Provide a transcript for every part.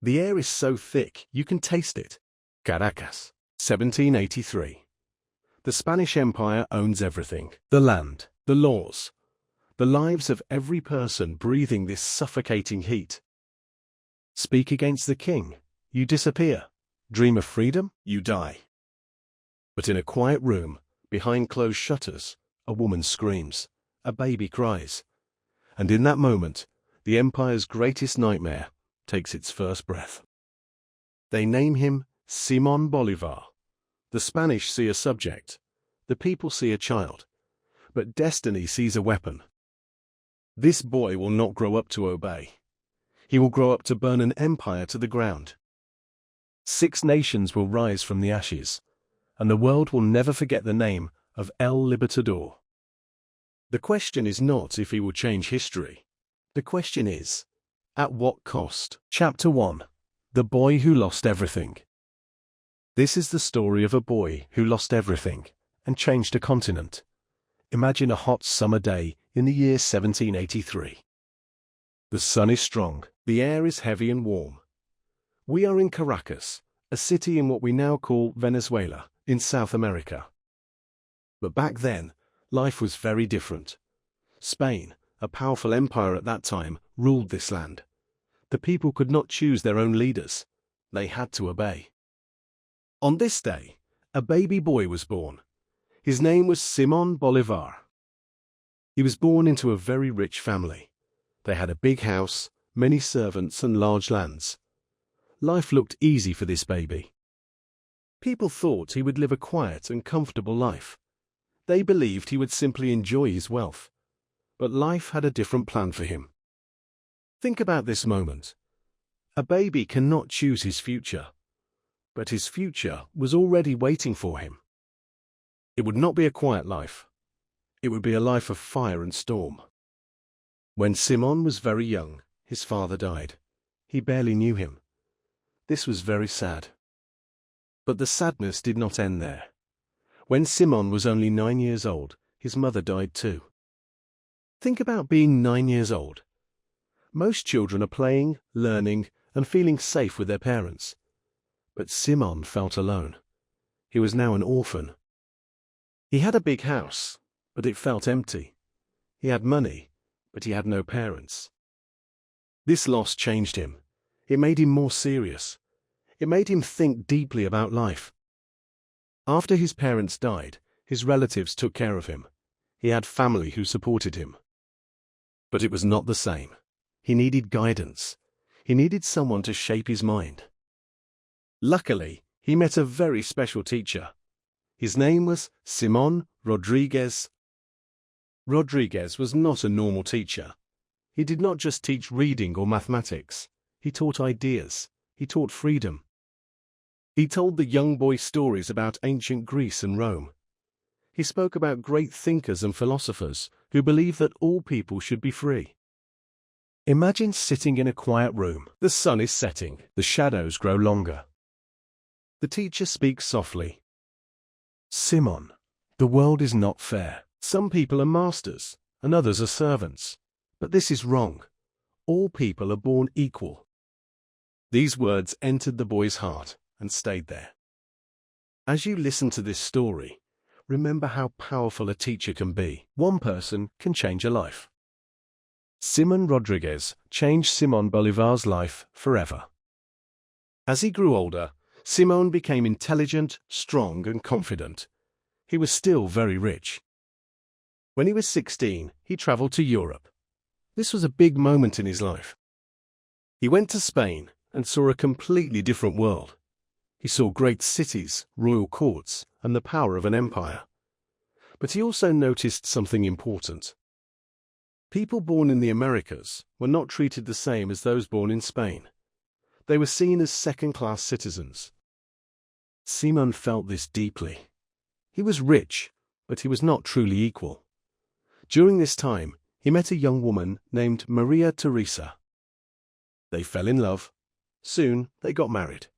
The air is so thick you can taste it. Caracas, 1783. The Spanish Empire owns everything: the land, the laws, the lives of every person breathing this suffocating heat. Speak against the king, you disappear. Dream of freedom, you die. But in a quiet room, behind closed shutters, a woman screams, a baby cries, and in that moment, the empire's greatest nightmare takes its first breath. They name him Simon Bolivar. The Spanish see a subject, the people see a child, but destiny sees a weapon. This boy will not grow up to obey. He will grow up to burn an empire to the ground. 6 nations will rise from the ashes, and the world will never forget the name of El Libertador. The question is not if he will change history. The question is, at what cost? Chapter 1. The Boy Who Lost Everything. This is the story of a boy who lost everything and changed a continent. Imagine a hot summer day in the year 1783. The sun is strong, the air is heavy and warm. We are in Caracas, a city in what we now call Venezuela, in South America. But back then, life was very different. Spain, a powerful empire at that time, ruled this land. The people could not choose their own leaders. They had to obey. On this day, a baby boy was born. His name was Simon Bolivar. He was born into a very rich family. They had a big house, many servants, and large lands. Life looked easy for this baby. People thought he would live a quiet and comfortable life. They believed he would simply enjoy his wealth. But life had a different plan for him. Think about this moment. A baby cannot choose his future, but his future was already waiting for him. It would not be a quiet life. It would be a life of fire and storm. When Simon was very young, his father died. He barely knew him. This was very sad. But the sadness did not end there. When Simon was only 9 years old, his mother died too. Think about being 9 years old. Most children are playing, learning, and feeling safe with their parents. But Simon felt alone. He was now an orphan. He had a big house, but it felt empty. He had money, but he had no parents. This loss changed him. It made him more serious. It made him think deeply about life. After his parents died, his relatives took care of him. He had family who supported him. But it was not the same. He needed guidance. He needed someone to shape his mind. Luckily, he met a very special teacher. His name was Simon Rodriguez. Rodriguez was not a normal teacher. He did not just teach reading or mathematics. He taught ideas. He taught freedom. He told the young boy stories about ancient Greece and Rome. He spoke about great thinkers and philosophers who believed that all people should be free. Imagine sitting in a quiet room. The sun is setting. The shadows grow longer. The teacher speaks softly. Simon, the world is not fair. Some people are masters and others are servants. But this is wrong. All people are born equal. These words entered the boy's heart and stayed there. As you listen to this story, remember how powerful a teacher can be. One person can change a life. Simon Rodriguez changed Simon Bolivar's life forever. As he grew older, Simon became intelligent, strong, and confident. He was still very rich. When he was 16, he traveled to Europe. This was a big moment in his life. He went to Spain and saw a completely different world. He saw great cities, royal courts, and the power of an empire. But he also noticed something important. People born in the Americas were not treated the same as those born in Spain. They were seen as second-class citizens. Simon felt this deeply. He was rich, but he was not truly equal. During this time, he met a young woman named Maria Teresa. They fell in love. Soon, they got married.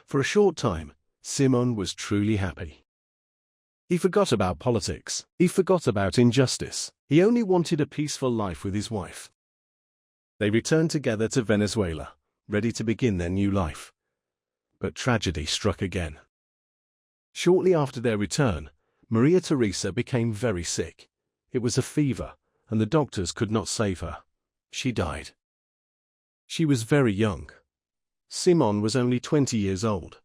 For a short time, Simon was truly happy. He forgot about politics. He forgot about injustice. He only wanted a peaceful life with his wife. They returned together to Venezuela, ready to begin their new life. But tragedy struck again. Shortly after their return, Maria Teresa became very sick. It was a fever, and the doctors could not save her. She died. She was very young. Simon was only 20 years old.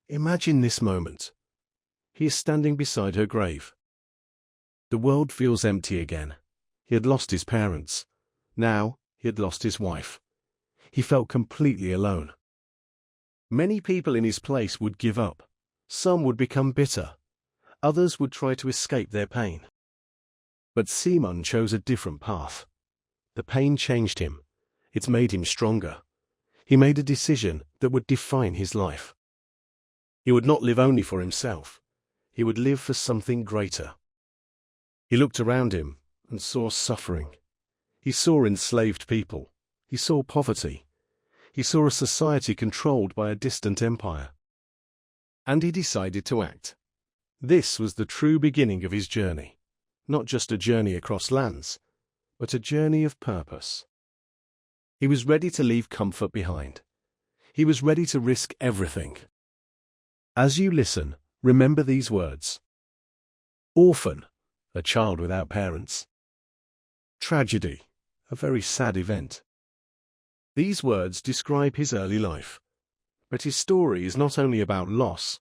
Imagine this moment. He is standing beside her grave. The world feels empty again. He had lost his parents. Now, he had lost his wife. He felt completely alone. Many people in his place would give up. Some would become bitter. Others would try to escape their pain. But Simon chose a different path. The pain changed him. It made him stronger. He made a decision that would define his life. He would not live only for himself. He would live for something greater. He looked around him and saw suffering. He saw enslaved people. He saw poverty. He saw a society controlled by a distant empire. And he decided to act. This was the true beginning of his journey. Not just a journey across lands, but a journey of purpose. He was ready to leave comfort behind. He was ready to risk everything. As you listen, remember these words. Orphan, a child without parents. Tragedy, a very sad event. These words describe his early life. But his story is not only about loss,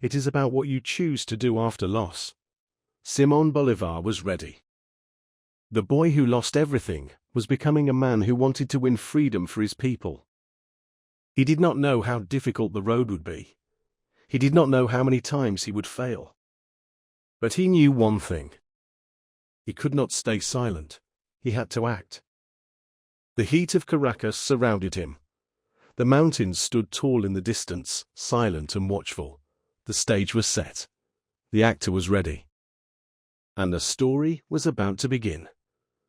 it is about what you choose to do after loss. Simon Bolivar was ready. The boy who lost everything was becoming a man who wanted to win freedom for his people. He did not know how difficult the road would be. He did not know how many times he would fail. But he knew one thing. He could not stay silent. He had to act. The heat of Caracas surrounded him. The mountains stood tall in the distance, silent and watchful. The stage was set. The actor was ready. And the story was about to begin.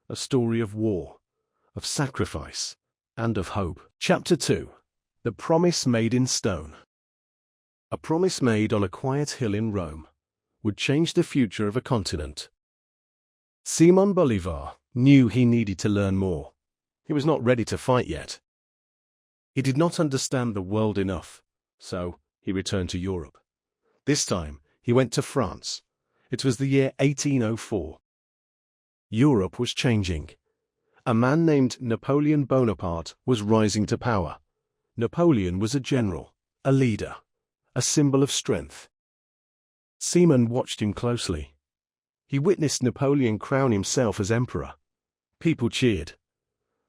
A story of war, of sacrifice, and of hope. Chapter 2. The Promise Made in Stone. A promise made on a quiet hill in Rome would change the future of a continent. Simon Bolivar knew he needed to learn more. He was not ready to fight yet. He did not understand the world enough, so he returned to Europe. This time, he went to France. It was the year 1804. Europe was changing. A man named Napoleon Bonaparte was rising to power. Napoleon was a general, a leader, a symbol of strength. Simon watched him closely. He witnessed Napoleon crown himself as emperor. People cheered.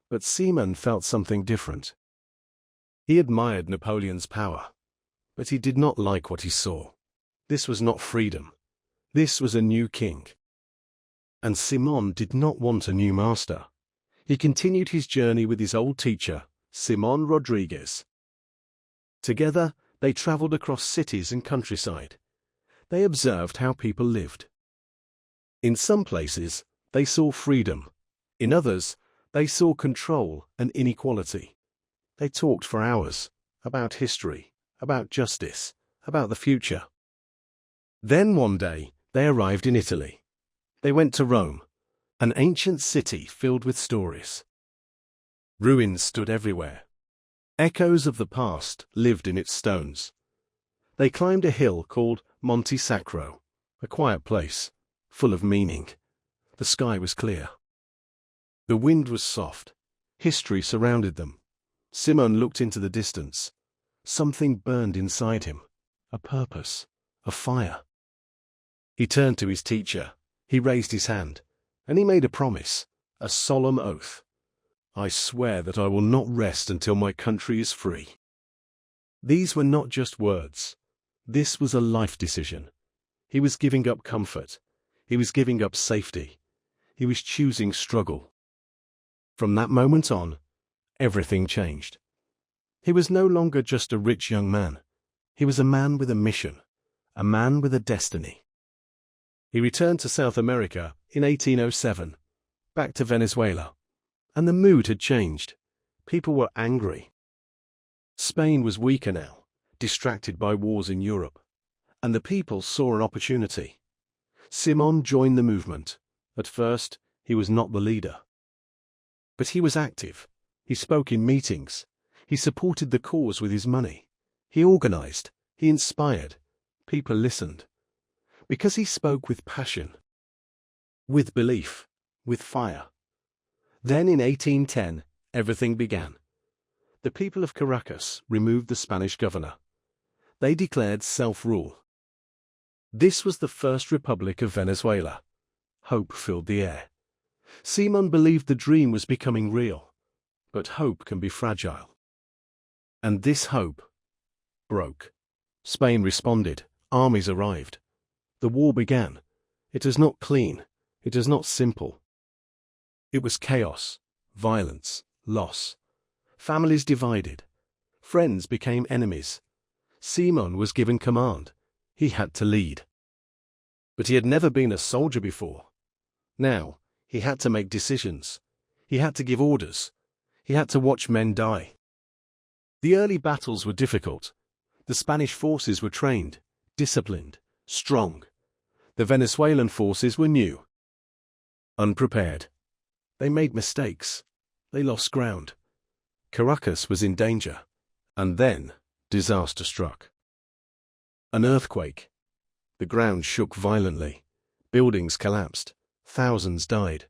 But Simon felt something different. He admired Napoleon's power, but he did not like what he saw. This was not freedom. This was a new king. And Simon did not want a new master. He continued his journey with his old teacher, Simon Rodriguez. Together, they traveled across cities and countryside. They observed how people lived. In some places, they saw freedom. In others, they saw control and inequality. They talked for hours about history, about justice, about the future. Then one day, they arrived in Italy. They went to Rome, an ancient city filled with stories. Ruins stood everywhere. Echoes of the past lived in its stones. They climbed a hill called Monte Sacro, a quiet place, full of meaning. The sky was clear. The wind was soft. History surrounded them. Simon looked into the distance. Something burned inside him. A purpose. A fire. He turned to his teacher. He raised his hand, and he made a promise, a solemn oath. I swear that I will not rest until my country is free. These were not just words. This was a life decision. He was giving up comfort. He was giving up safety. He was choosing struggle. From that moment on, everything changed. He was no longer just a rich young man. He was a man with a mission, a man with a destiny. He returned to South America in 1807, back to Venezuela, and the mood had changed. People were angry. Spain was weaker now, distracted by wars in Europe, and the people saw an opportunity. Simon joined the movement. At first, he was not the leader. But he was active. He spoke in meetings. He supported the cause with his money. He organized. He inspired. People listened. Because he spoke with passion, with belief, with fire. Then in 1810, everything began. The people of Caracas removed the Spanish governor. They declared self-rule. This was the first republic of Venezuela. Hope filled the air. Simon believed the dream was becoming real. But hope can be fragile. And this hope broke. Spain responded. Armies arrived. The war began. It is not clean. It is not simple. It was chaos, violence, loss. Families divided. Friends became enemies. Simon was given command. He had to lead. But he had never been a soldier before. Now, he had to make decisions. He had to give orders. He had to watch men die. The early battles were difficult. The Spanish forces were trained, disciplined, strong. The Venezuelan forces were new, unprepared. They made mistakes. They lost ground. Caracas was in danger. And then, disaster struck. An earthquake. The ground shook violently. Buildings collapsed. Thousands died.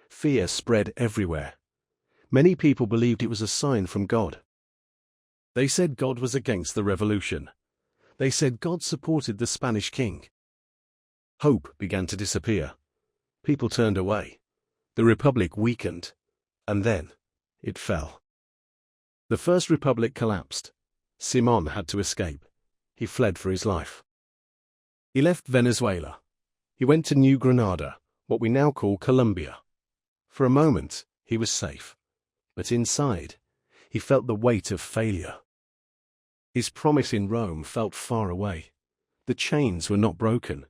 Fear spread everywhere. Many people believed it was a sign from God. They said God was against the revolution. They said God supported the Spanish king. Hope began to disappear. People turned away. The republic weakened. And then, it fell. The first republic collapsed. Simon had to escape. He fled for his life. He left Venezuela. He went to New Granada, what we now call Colombia. For a moment, he was safe. But inside, he felt the weight of failure. His promise in Rome felt far away. The chains were not broken.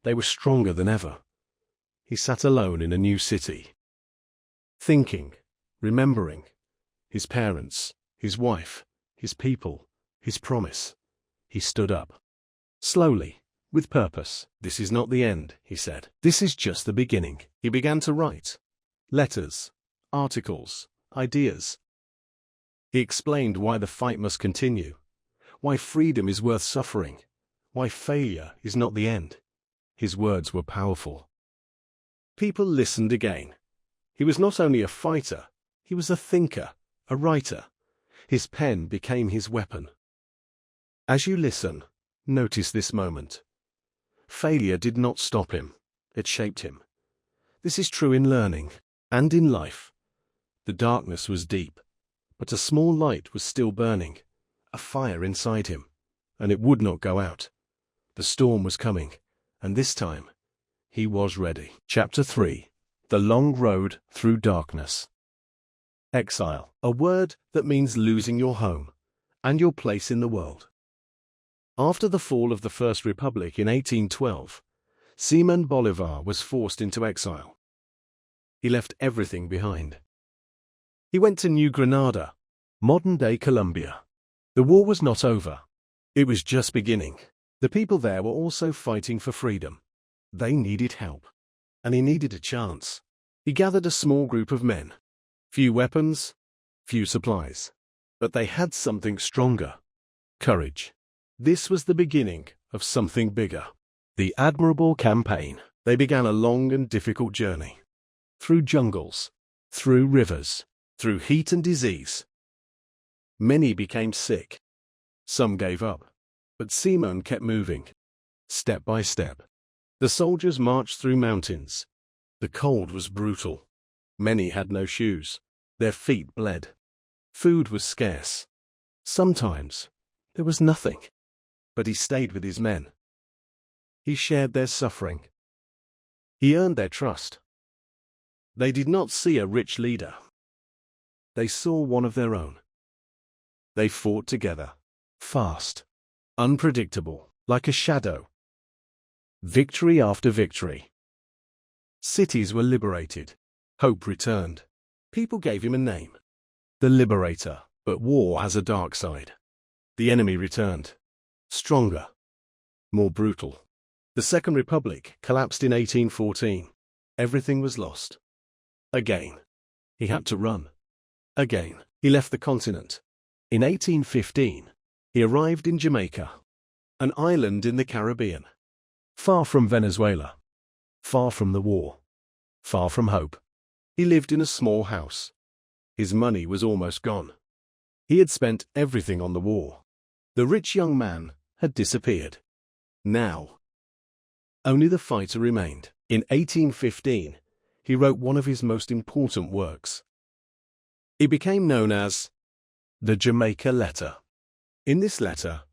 They were stronger than ever. He sat alone in a new city, thinking, remembering his parents, his wife, his people, his promise. He stood up. Slowly, with purpose. This is not the end, he said. This is just the beginning. He began to write letters, articles, ideas. He explained why the fight must continue, why freedom is worth suffering, why failure is not the end. His words were powerful. People listened again. He was not only a fighter, he was a thinker, a writer. His pen became his weapon. As you listen, notice this moment. Failure did not stop him. It shaped him. This is true in learning and in life. The darkness was deep, but a small light was still burning, a fire inside him, and it would not go out. The storm was coming, and this time, he was ready. Chapter 3. The Long Road Through Darkness. Exile, a word that means losing your home and your place in the world. After the fall of the First Republic in 1812, Simon Bolivar was forced into exile. He left everything behind. He went to New Granada, modern-day Colombia. The war was not over. It was just beginning. The people there were also fighting for freedom. They needed help, and he needed a chance. He gathered a small group of men. Few weapons, few supplies. But they had something stronger. Courage. This was the beginning of something bigger. The Admirable Campaign. They began a long and difficult journey. Through jungles, through rivers, through heat and disease. Many became sick. Some gave up. But Simon kept moving, step by step. The soldiers marched through mountains. The cold was brutal. Many had no shoes. Their feet bled. Food was scarce. Sometimes there was nothing. But he stayed with his men. He shared their suffering. He earned their trust. They did not see a rich leader. They saw one of their own. They fought together, fast, unpredictable, like a shadow. Victory after victory. Cities were liberated. Hope returned. People gave him a name, the Liberator. But war has a dark side. The enemy returned, stronger, more brutal. The Second Republic collapsed in 1814. Everything was lost. Again, he had to run. Again, he left the continent. In 1815, he arrived in Jamaica, an island in the Caribbean, far from Venezuela, far from the war, far from hope. He lived in a small house. His money was almost gone. He had spent everything on the war. The rich young man had disappeared. Now, only the fighter remained. In 1815, he wrote one of his most important works. It became known as the Jamaica Letter. In this letter,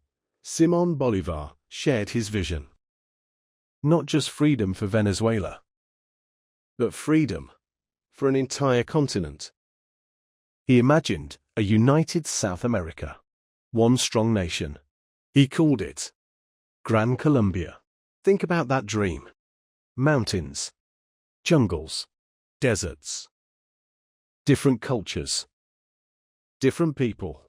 Simon Bolivar shared his vision. Not just freedom for Venezuela, but freedom for an entire continent. He imagined a united South America, one strong nation. He called it Gran Colombia. Think about that dream. Mountains, jungles, deserts, different cultures, different people.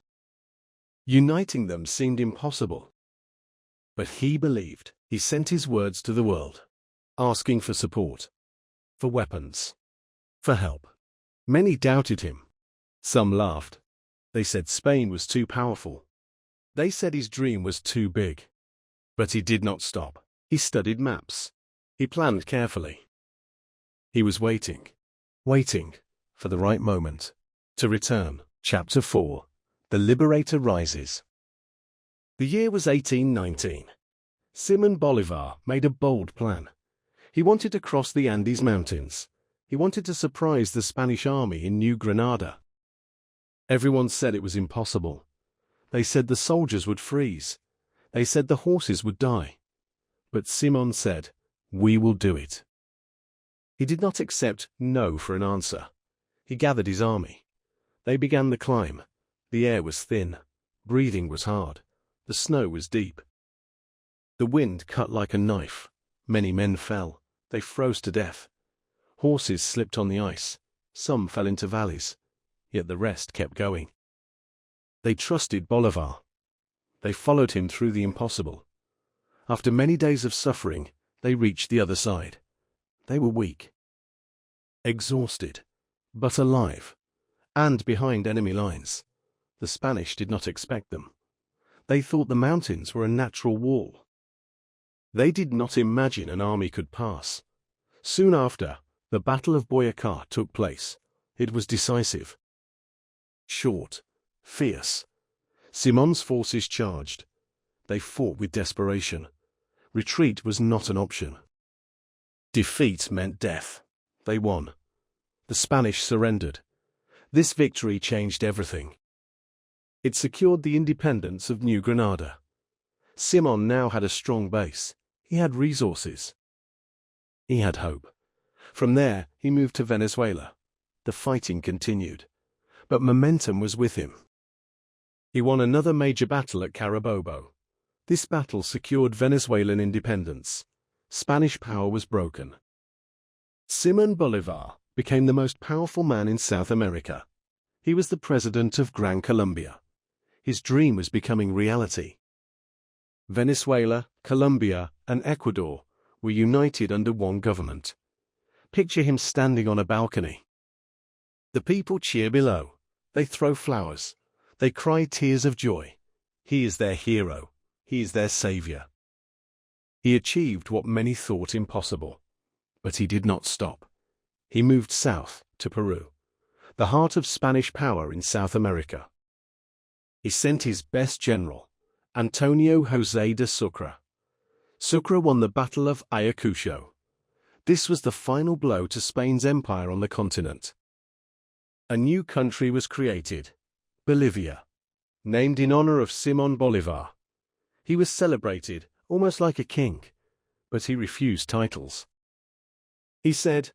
Uniting them seemed impossible. But he believed. He sent his words to the world, asking for support, for weapons, for help. Many doubted him. Some laughed. They said Spain was too powerful. They said his dream was too big. But he did not stop. He studied maps. He planned carefully. He was waiting for the right moment to return. Chapter 4. The Liberator Rises. The year was 1819. Simon Bolivar made a bold plan. He wanted to cross the Andes Mountains. He wanted to surprise the Spanish army in New Granada. Everyone said it was impossible. They said the soldiers would freeze. They said the horses would die. But Simon said, "We will do it." He did not accept no for an answer. He gathered his army. They began the climb. The air was thin. Breathing was hard. The snow was deep. The wind cut like a knife. Many men fell. They froze to death. Horses slipped on the ice. Some fell into valleys. Yet the rest kept going. They trusted Bolivar. They followed him through the impossible. After many days of suffering, they reached the other side. They were weak, exhausted, but alive, and behind enemy lines. The Spanish did not expect them. They thought the mountains were a natural wall. They did not imagine an army could pass. Soon after, the Battle of Boyacá took place. It was decisive. Short, fierce. Simon's forces charged. They fought with desperation. Retreat was not an option. Defeat meant death. They won. The Spanish surrendered. This victory changed everything. It secured the independence of New Granada. Simon now had a strong base. He had resources. He had hope. From there, he moved to Venezuela. The fighting continued. But momentum was with him. He won another major battle at Carabobo. This battle secured Venezuelan independence. Spanish power was broken. Simon Bolivar became the most powerful man in South America. He was the president of Gran Colombia. His dream was becoming reality. Venezuela, Colombia, and Ecuador were united under one government. Picture him standing on a balcony. The people cheer below. They throw flowers. They cry tears of joy. He is their hero. He is their savior. He achieved what many thought impossible. But he did not stop. He moved south to Peru, the heart of Spanish power in South America. He sent his best general, Antonio José de Sucre. Sucre won the Battle of Ayacucho. This was the final blow to Spain's empire on the continent. A new country was created, Bolivia, named in honor of Simon Bolivar. He was celebrated, almost like a king, but he refused titles. He said,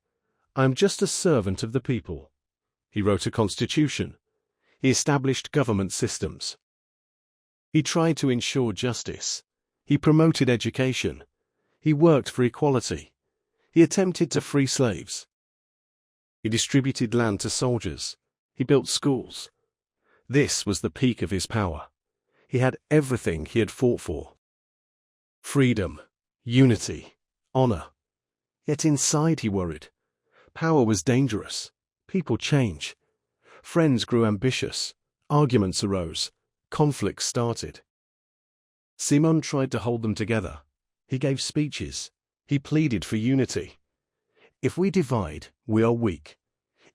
"I am just a servant of the people." He wrote a constitution. He established government systems. He tried to ensure justice. He promoted education. He worked for equality. He attempted to free slaves. He distributed land to soldiers. He built schools. This was the peak of his power. He had everything he had fought for. Freedom, unity, honor. Yet inside he worried. Power was dangerous. People change. Friends grew ambitious. Arguments arose. Conflict started. Simon tried to hold them together. He gave speeches. He pleaded for unity. If we divide, we are weak.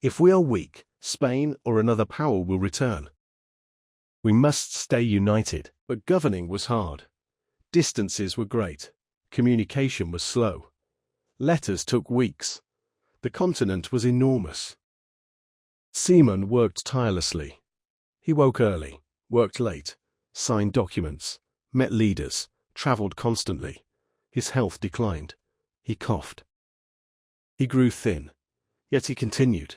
If we are weak, Spain or another power will return. We must stay united. But governing was hard. Distances were great. Communication was slow. Letters took weeks. The continent was enormous. Simon worked tirelessly. He woke early, worked late, signed documents, met leaders, traveled constantly. His health declined. He coughed. He grew thin, yet he continued.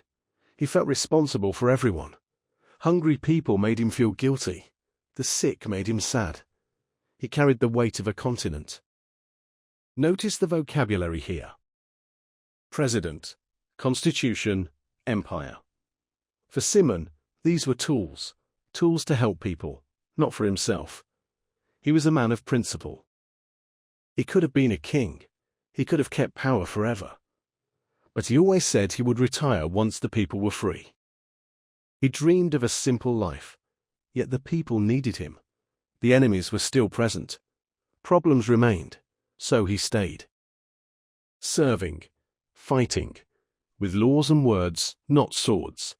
He felt responsible for everyone. Hungry people made him feel guilty. The sick made him sad. He carried the weight of a continent. Notice the vocabulary here. President, constitution, empire. For Simon, these were tools to help people, not for himself. He was a man of principle. He could have been a king. He could have kept power forever. But he always said he would retire once the people were free. He dreamed of a simple life, yet the people needed him. The enemies were still present. Problems remained, so he stayed. Serving, fighting, with laws and words, not swords.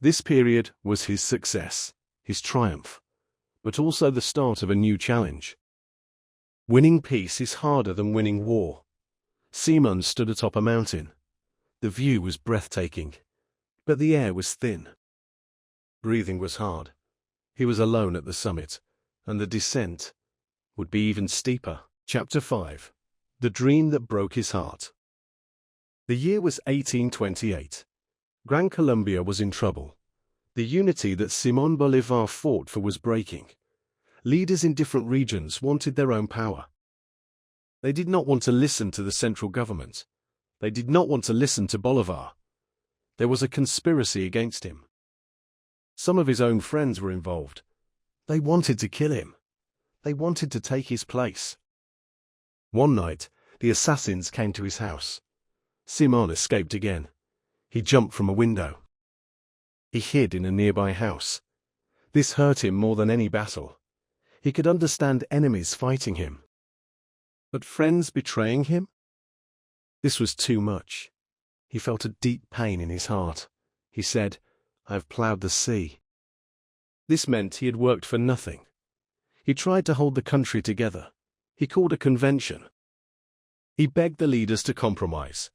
This period was his success, his triumph, but also the start of a new challenge. Winning peace is harder than winning war. Simon stood atop a mountain. The view was breathtaking, but the air was thin. Breathing was hard. He was alone at the summit, and the descent would be even steeper. Chapter 5. The Dream That Broke His Heart. The year was 1828. Gran Colombia was in trouble. The unity that Simon Bolivar fought for was breaking. Leaders in different regions wanted their own power. They did not want to listen to the central government. They did not want to listen to Bolivar. There was a conspiracy against him. Some of his own friends were involved. They wanted to kill him. They wanted to take his place. One night, the assassins came to his house. Simon escaped again. He jumped from a window. He hid in a nearby house. This hurt him more than any battle. He could understand enemies fighting him. But friends betraying him? This was too much. He felt a deep pain in his heart. He said, "I have plowed the sea." This meant he had worked for nothing. He tried to hold the country together. He called a convention. He begged the leaders to compromise.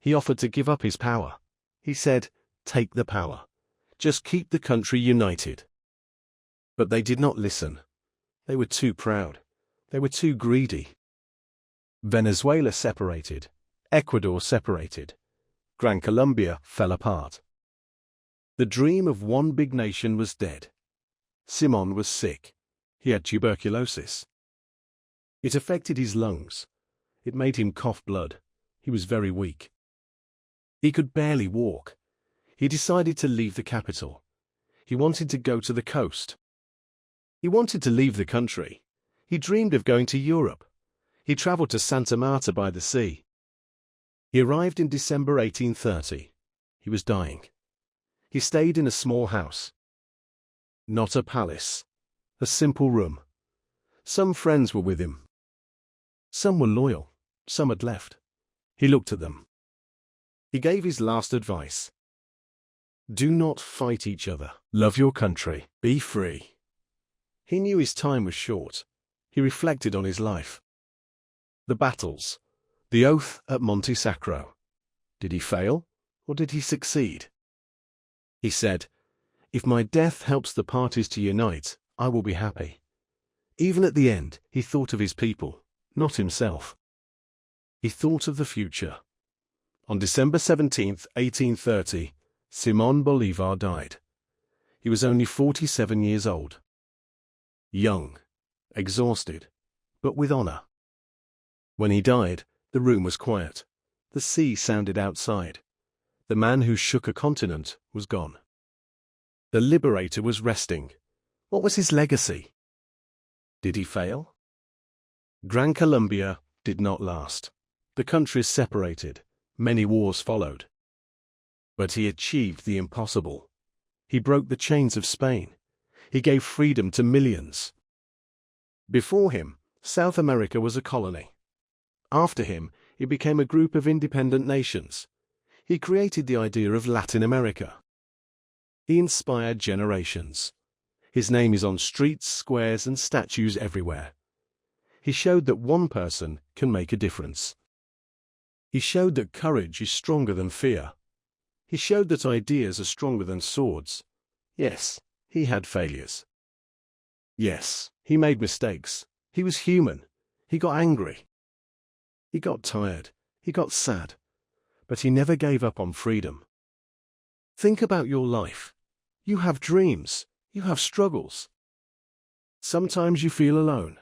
He offered to give up his power. He said, "Take the power. Just keep the country united." But they did not listen. They were too proud. They were too greedy. Venezuela separated. Ecuador separated. Gran Colombia fell apart. The dream of one big nation was dead. Simon was sick. He had tuberculosis. It affected his lungs. It made him cough blood. He was very weak. He could barely walk. He decided to leave the capital. He wanted to go to the coast. He wanted to leave the country. He dreamed of going to Europe. He traveled to Santa Marta by the sea. He arrived in December 1830. He was dying. He stayed in a small house. Not a palace. A simple room. Some friends were with him. Some were loyal. Some had left. He looked at them. He gave his last advice. Do not fight each other. Love your country. Be free. He knew his time was short. He reflected on his life. The battles. The oath at Monte Sacro. Did he fail, or did he succeed? He said, "If my death helps the parties to unite, I will be happy." Even at the end, he thought of his people, not himself. He thought of the future. On December 17, 1830, Simon Bolivar died. He was only 47 years old. Young, exhausted, but with honor. When he died, the room was quiet. The sea sounded outside. The man who shook a continent was gone. The Liberator was resting. What was his legacy? Did he fail? Gran Colombia did not last. The countries separated. Many wars followed. But he achieved the impossible. He broke the chains of Spain. He gave freedom to millions. Before him, South America was a colony. After him, it became a group of independent nations. He created the idea of Latin America. He inspired generations. His name is on streets, squares, and statues everywhere. He showed that one person can make a difference. He showed that courage is stronger than fear. He showed that ideas are stronger than swords. Yes, he had failures. Yes, he made mistakes. He was human. He got angry. He got tired. He got sad. But he never gave up on freedom. Think about your life. You have dreams. You have struggles. Sometimes you feel alone.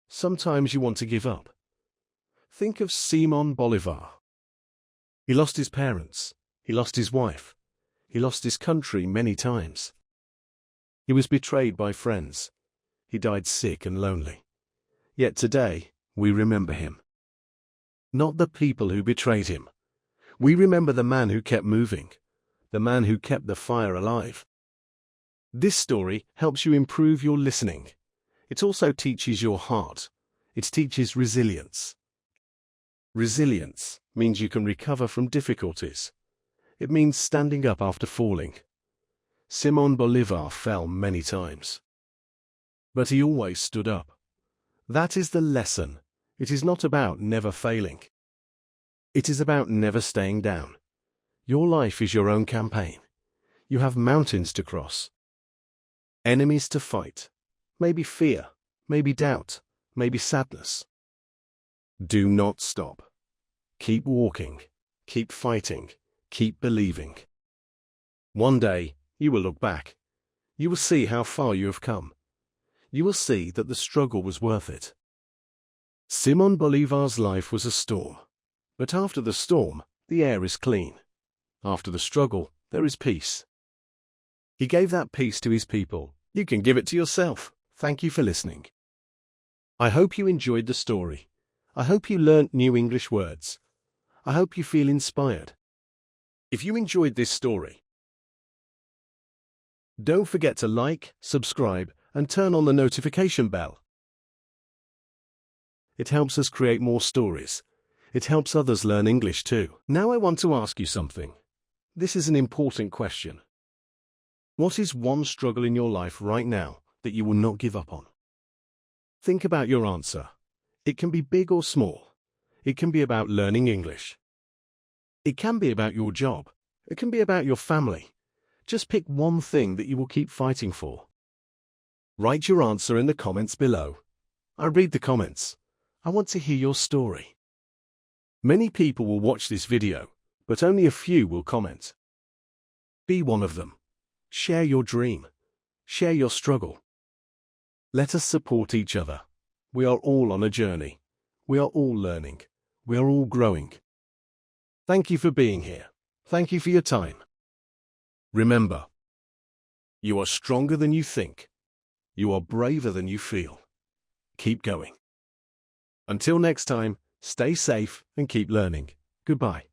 Sometimes you want to give up. Think of Simon Bolivar. He lost his parents. He lost his wife. He lost his country many times. He was betrayed by friends. He died sick and lonely. Yet today, we remember him. Not the people who betrayed him. We remember the man who kept moving, the man who kept the fire alive. This story helps you improve your listening. It also teaches your heart. It teaches resilience. Resilience means you can recover from difficulties. It means standing up after falling. Simon Bolivar fell many times. But he always stood up. That is the lesson. It is not about never failing. It is about never staying down. Your life is your own campaign. You have mountains to cross. Enemies to fight. Maybe fear, maybe doubt, maybe sadness. Do not stop. Keep walking. Keep fighting. Keep believing. One day, you will look back. You will see how far you have come. You will see that the struggle was worth it. Simon Bolivar's life was a storm. But after the storm, the air is clean. After the struggle, there is peace. He gave that peace to his people. You can give it to yourself. Thank you for listening. I hope you enjoyed the story. I hope you learnt new English words. I hope you feel inspired. If you enjoyed this story, don't forget to like, subscribe, and turn on the notification bell. It helps us create more stories. It helps others learn English too. Now I want to ask you something. This is an important question. What is one struggle in your life right now that you will not give up on? Think about your answer. It can be big or small. It can be about learning English. It can be about your job. It can be about your family. Just pick one thing that you will keep fighting for. Write your answer in the comments below. I read the comments. I want to hear your story. Many people will watch this video, but only a few will comment. Be one of them. Share your dream. Share your struggle. Let us support each other. We are all on a journey. We are all learning. We are all growing. Thank you for being here. Thank you for your time. Remember, you are stronger than you think. You are braver than you feel. Keep going. Until next time, stay safe and keep learning. Goodbye.